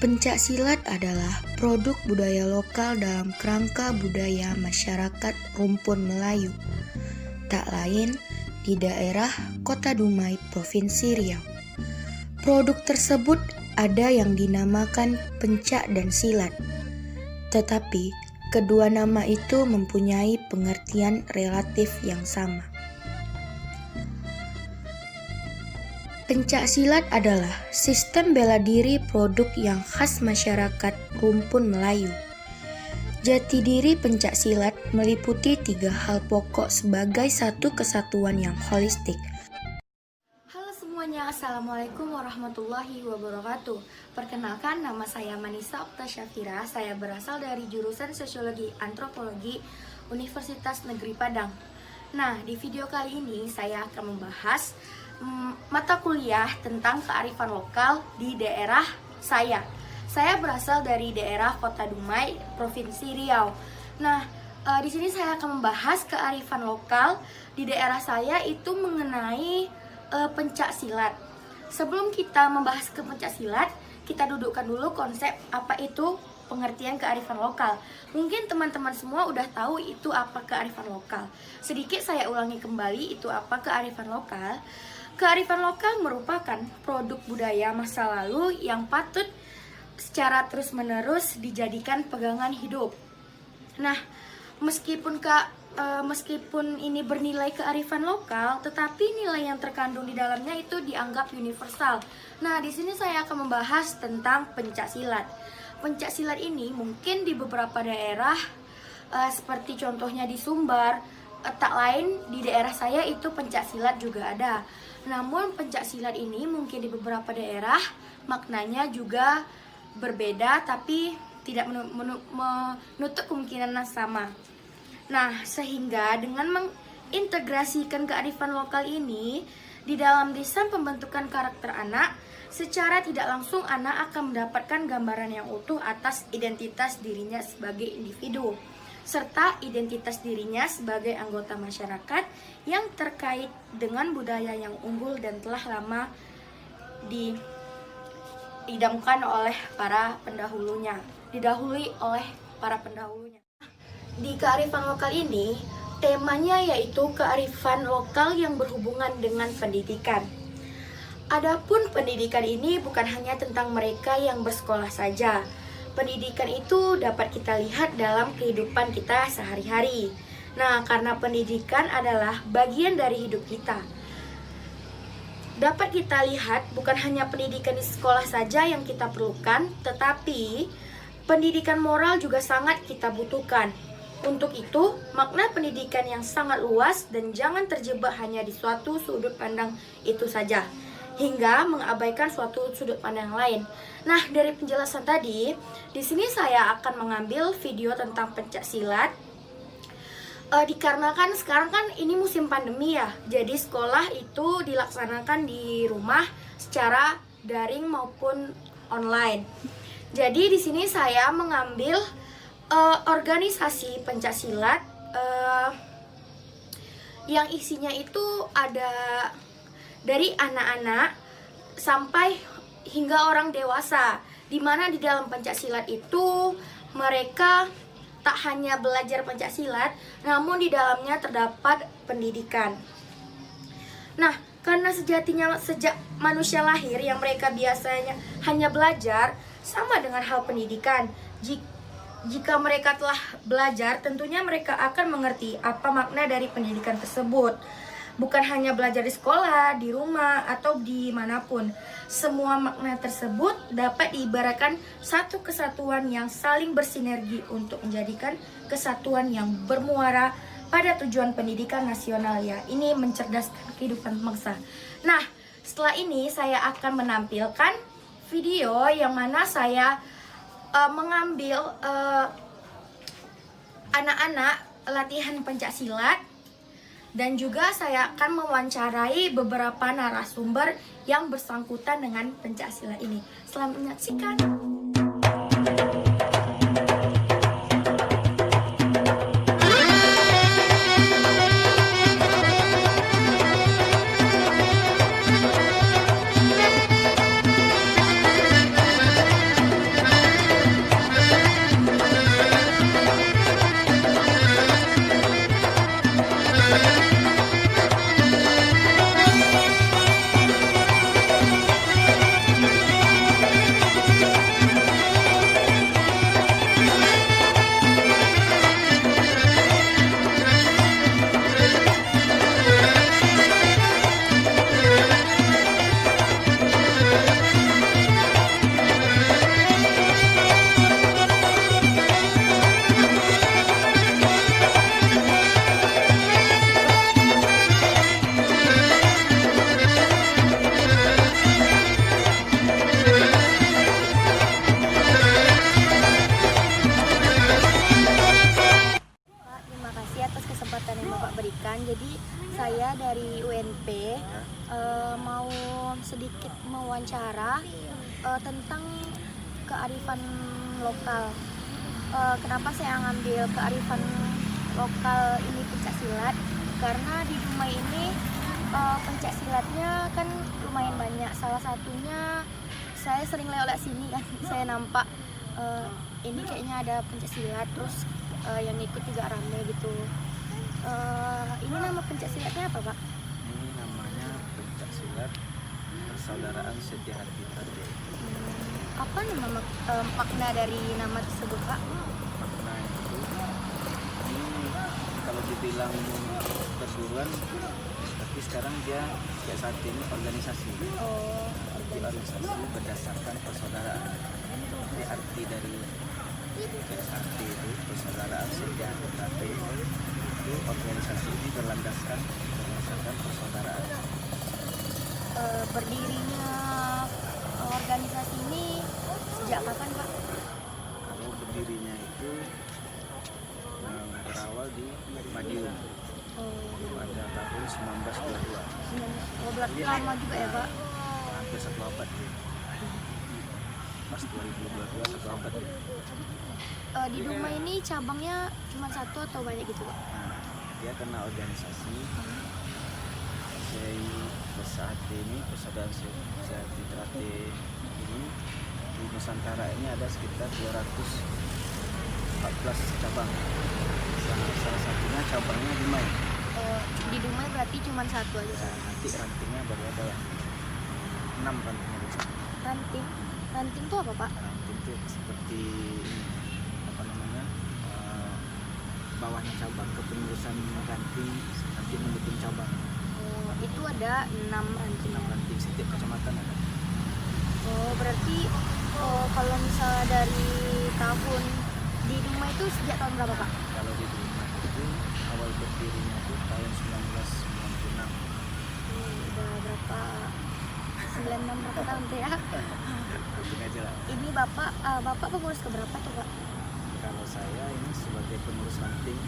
Pencaksilat adalah produk budaya lokal dalam kerangka budaya masyarakat rumpun Melayu, tak lain di daerah Kota Dumai, Provinsi Riau. Produk tersebut ada yang dinamakan pencak dan silat, tetapi kedua nama itu mempunyai pengertian relatif yang sama. Pencaksilat adalah sistem bela diri produk yang khas masyarakat rumpun Melayu. Jati diri pencaksilat meliputi 3 hal pokok sebagai satu kesatuan yang holistik. Halo semuanya, Assalamualaikum warahmatullahi wabarakatuh. Perkenalkan, nama saya Manisa Okta Syafira. Saya berasal dari jurusan Sosiologi Antropologi Universitas Negeri Padang. Nah, di video kali ini saya akan membahas mata kuliah tentang kearifan lokal di daerah saya. Saya berasal dari daerah Kota Dumai, Provinsi Riau. Nah, di sini saya akan membahas kearifan lokal di daerah saya itu mengenai pencaksilat. Sebelum kita membahas ke pencaksilat, kita dudukkan dulu konsep apa itu pengertian kearifan lokal. Mungkin teman-teman semua udah tahu itu apa kearifan lokal. Sedikit saya ulangi kembali itu apa kearifan lokal. Kearifan lokal merupakan produk budaya masa lalu yang patut secara terus-menerus dijadikan pegangan hidup. Nah, meskipun ini bernilai kearifan lokal, tetapi nilai yang terkandung di dalamnya itu dianggap universal. Nah, di sini saya akan membahas tentang pencaksilat. Pencaksilat ini mungkin di beberapa daerah, seperti contohnya di Sumbar, tak lain di daerah saya itu pencaksilat juga ada. Namun pencaksilat ini mungkin di beberapa daerah maknanya juga berbeda, tapi tidak menutup kemungkinan sama. Nah, sehingga dengan mengintegrasikan kearifan lokal ini di dalam desain pembentukan karakter anak, secara tidak langsung anak akan mendapatkan gambaran yang utuh atas identitas dirinya sebagai individu, serta identitas dirinya sebagai anggota masyarakat yang terkait dengan budaya yang unggul dan telah lama didamkan oleh para pendahulunya, didahului oleh para pendahulunya. Di kearifan lokal ini, temanya yaitu kearifan lokal yang berhubungan dengan pendidikan. Adapun pendidikan ini bukan hanya tentang mereka yang bersekolah saja. Pendidikan itu dapat kita lihat dalam kehidupan kita sehari-hari. Nah, karena pendidikan adalah bagian dari hidup kita. Dapat kita lihat bukan hanya pendidikan di sekolah saja yang kita perlukan, tetapi pendidikan moral juga sangat kita butuhkan. Untuk itu, makna pendidikan yang sangat luas dan jangan terjebak hanya di suatu sudut pandang itu saja, hingga mengabaikan suatu sudut pandang lain. Nah, dari penjelasan tadi, di sini saya akan mengambil video tentang pencaksilat. Dikarenakan sekarang kan ini musim pandemi ya, jadi sekolah itu dilaksanakan di rumah secara daring maupun online. Jadi di sini saya mengambil organisasi pencaksilat yang isinya itu ada dari anak-anak sampai hingga orang dewasa, di mana di dalam pencaksilat itu mereka tak hanya belajar pencaksilat, namun di dalamnya terdapat pendidikan. Nah, karena sejatinya sejak manusia lahir yang mereka biasanya hanya belajar, sama dengan hal pendidikan. Jika mereka telah belajar, tentunya mereka akan mengerti apa makna dari pendidikan tersebut. Bukan hanya belajar di sekolah, di rumah, atau dimanapun. Semua makna tersebut dapat diibaratkan satu kesatuan yang saling bersinergi untuk menjadikan kesatuan yang bermuara pada tujuan pendidikan nasional, ya. Ini mencerdaskan kehidupan bangsa. Nah, setelah ini saya akan menampilkan video yang mana saya mengambil anak-anak latihan pencaksilat. Dan juga saya akan mewawancarai beberapa narasumber yang bersangkutan dengan pencaksilat ini. Selamat menyaksikan. SMP, mau sedikit mewawancara tentang kearifan lokal. Kenapa saya ngambil kearifan lokal ini pencak silat? Karena di Dumai ini pencak silatnya kan lumayan banyak. Salah satunya saya sering lewat sini kan, saya nampak ini kayaknya ada pencak silat, terus yang ikut juga rame gitu. Ini nama pencak silatnya apa, Pak? Ini namanya pencak silat Persaudaraan Setia Hati Trate. Apa nama makna dari nama tersebut, Pak? Makna itu ini kalau dibilang perguruan, tapi sekarang dia kayak saat ini organisasi. Oh, Organisasi berdasarkan persaudaraan. Jadi arti dari PSHT itu Persaudaraan Setia Hati Trate itu organisasi ini berlandaskan berdasarkan persaudaraan. berdirinya organisasi ini sejak kapan, Pak? Kalau berdirinya itu berawal di Madiun pada tahun 1922. Berarti lama juga ya, Pak? Hampir 1 abad. Pas 2022 1 abad. Di Dumai ini cabangnya cuma satu atau banyak gitu, Pak? Nah, dia kena organisasi saat ini Persaudaraan Setia Hati Trate ini di Nusantara ini ada sekitar 214 cabang. Salah satunya cabangnya Dumai. Di Dumai berarti cuma satu aja, Pak? Nanti rantingnya baru ada 6 rantingnya. Ranting? Ranting itu apa, Pak? Ranting itu seperti apa namanya, bawahnya cabang, kepengurusan ranting nanti mendukung cabang. Itu ada 6 ranting. 6 ranting setiap kecamatan ada. Berarti kalau misalnya dari tahun di Dumai itu sejak tahun berapa, Pak? Kalau di Dumai itu awal berdirinya itu tahun 1996. Udah berapa? 96 berapa tahun tuh ya? Hitung aja lah. Ini Bapak pengurus keberapa tuh, Pak? Kalau saya ini sebagai pengurus ranting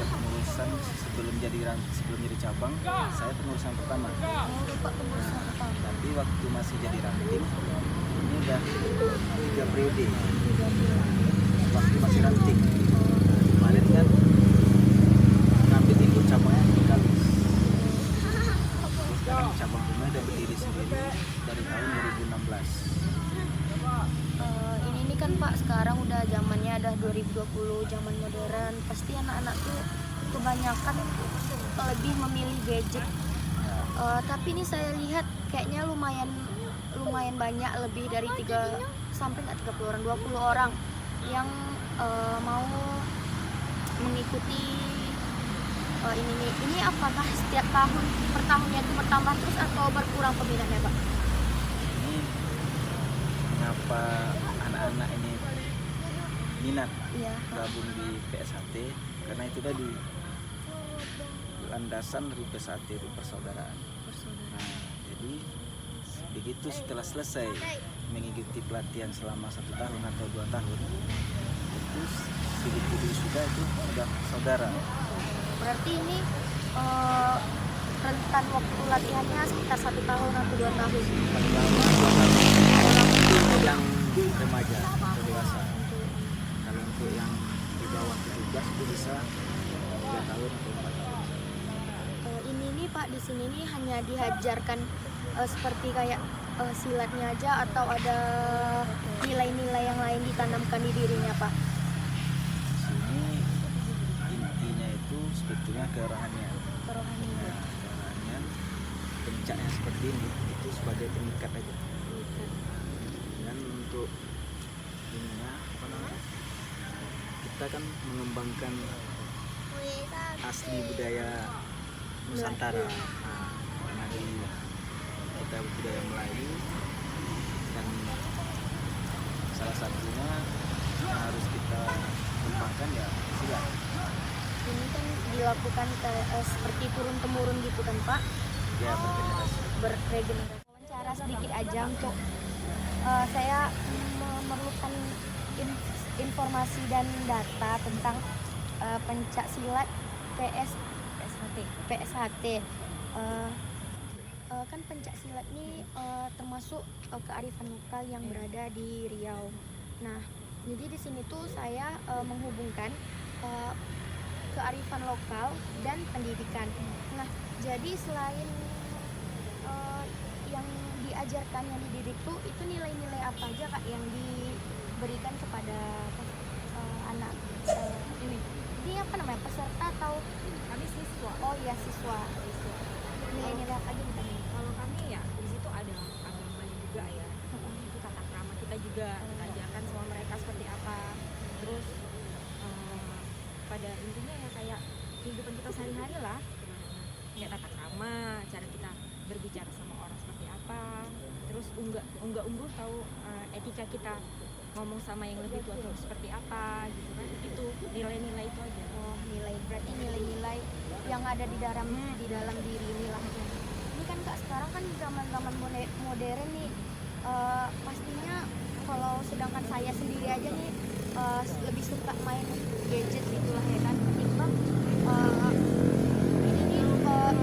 pengurusan sebelum jadi cabang, saya pengurusan pertama. Bapak pengurus pertama. Tapi waktu masih jadi ranting ini udah 3 periode waktu masih ranting. Kemarin kan ngambil ikut cabangnya kali. Sekarang cabang Dumai udah berdiri sendiri dari tahun 2016. Ini kan Pak, sekarang udah zamannya ada 2020, zaman modern. Pasti anak-anak tuh kebanyakan lebih memilih gadget. Tapi ini saya lihat kayaknya lumayan banyak, lebih dari 3 sampai nggak 30 orang, 20 orang yang mau mengikuti ini apakah setiap tahun per tahunnya itu bertambah terus atau berkurang peminatnya, Pak? Ini mengapa anak-anak ini minat Iya. gabung di PSHT, karena itu tadi landasan dari PSHT itu persaudaraan. Nah, jadi begitu setelah selesai mengikuti pelatihan selama 1 tahun atau 2 tahun, itu begitu sudah itu sudah saudara. Berarti ini rentan waktu latihannya sekitar 1 tahun atau 2 tahun. Paling lama 2 tahun untuk yang remaja atau dewasa. Kalau untuk yang di bawah 17 itu bisa 3 tahun atau 4 tahun. Ini nih Pak, di sini nih hanya diajarkan seperti kayak silatnya aja atau ada nilai-nilai yang lain ditanamkan di dirinya, Pak? Sini intinya itu sebetulnya kerohanian. Kerohanian. Kerohanian pencaknya seperti ini itu sebagai pengikat aja. Dan untuk ininya apa namanya, kita kan mengembangkan asli budaya Nusantara. Nah, dari kita budaya Melayu, dan salah satunya yang harus kita kembangkan ya silat. Ini kan dilakukan seperti turun temurun gitu kan, Pak? Ya, Berregenerasi. Wawancara sedikit aja untuk saya memerlukan informasi dan data tentang pencak silat PSHT. Kan pencak silat ini termasuk kearifan lokal yang berada di Riau. Nah, jadi di sini tuh saya menghubungkan kearifan lokal dan pendidikan. Nah, jadi selain yang diajarkan, yang dididik tuh itu nilai-nilai apa aja Kak yang diberikan kepada anak ini? Ini apa namanya, peserta atau Kami siswa. oh iya siswa. Nilai-nilai apa aja nih? Kalau kami ya di situ ada agamanya juga ya. Itu tata krama kita juga kita ajarkan sama mereka seperti apa. Terus pada intinya ya kayak kehidupan kita sehari-hari lah. Ya tata krama, cara kita berbicara sama orang seperti apa. Terus unggah-ungguh tahu etika kita ngomong sama yang lebih tua tuh seperti apa gitu kan. Itu nilai-nilai itu aja. Oh, nilai, berarti nilai-nilai yang ada di dalam diri inilah. Ini kan Kak, sekarang kan zaman modern nih, pastinya kalau sedangkan saya sendiri aja nih lebih suka main gadget gitulah ya kan, ketimbang ini nih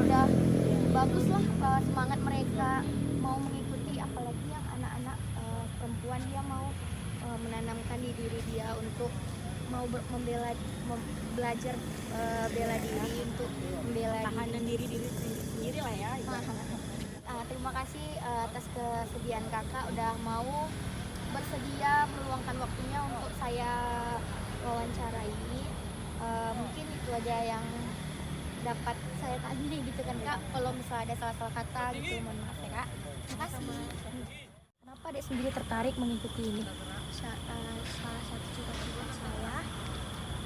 udah bagus lah semangat mereka mau mengikuti, apalagi yang anak-anak perempuan, dia mau menanamkan di diri dia untuk mau belajar bela diri, untuk membela Tahanan diri sendiri lah ya. Terima kasih atas kesediaan Kakak udah mau bersedia meluangkan waktunya untuk saya wawancarai. Mungkin itu aja yang dapat saya tanya gitu kan Kak. Kalau misalnya ada salah-salah kata gitu, mohon maaf ya Kak. Terima kasih. Kenapa Dek sendiri tertarik mengikuti ini? Salah satu cita-cita saya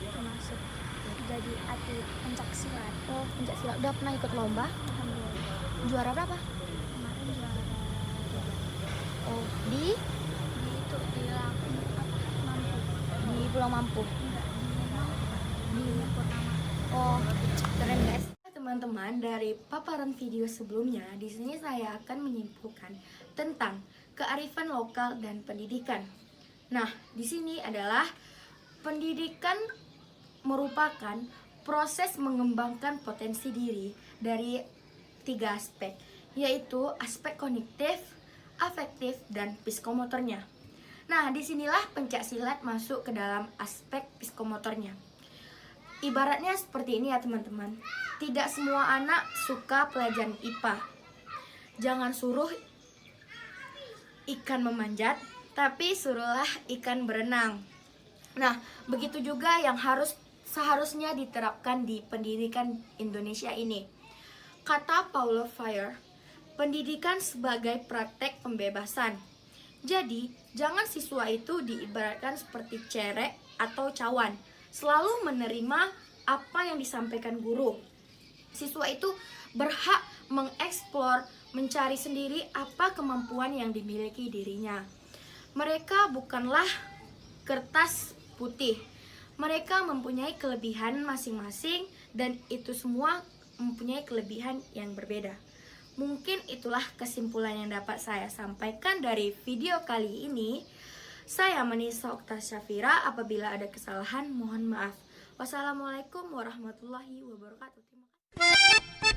termasuk jadi atlet pencak silat. Oh, pencak silat. Udah pernah ikut lomba? Alhamdulillah Juara berapa? kemarin juara 3 Oh, di di Lampung mampu Pulau Mampu. enggak di kota Mampu. Oh, keren guys. Teman-teman, dari paparan video sebelumnya, di sini saya akan menyimpulkan tentang kearifan lokal dan pendidikan. Nah, di sini adalah pendidikan merupakan proses mengembangkan potensi diri dari 3 aspek, yaitu aspek kognitif, afektif, dan psikomotornya. Nah, disinilah pencak silat masuk ke dalam aspek psikomotornya. Ibaratnya seperti ini ya teman-teman. Tidak semua anak suka pelajaran IPA. Jangan suruh ikan memanjat, tapi suruhlah ikan berenang. Nah, begitu juga yang seharusnya diterapkan di pendidikan Indonesia ini. Kata Paulo Freire, pendidikan sebagai praktek pembebasan. Jadi, jangan siswa itu diibaratkan seperti cerek atau cawan, selalu menerima apa yang disampaikan guru. Siswa itu berhak mengeksplor, mencari sendiri apa kemampuan yang dimiliki dirinya. Mereka bukanlah kertas putih. Mereka mempunyai kelebihan masing-masing dan itu semua mempunyai kelebihan yang berbeda. Mungkin itulah kesimpulan yang dapat saya sampaikan dari video kali ini. Saya Manisa Okta Syafira. Apabila ada kesalahan, mohon maaf. Wassalamualaikum warahmatullahi wabarakatuh. Terima kasih.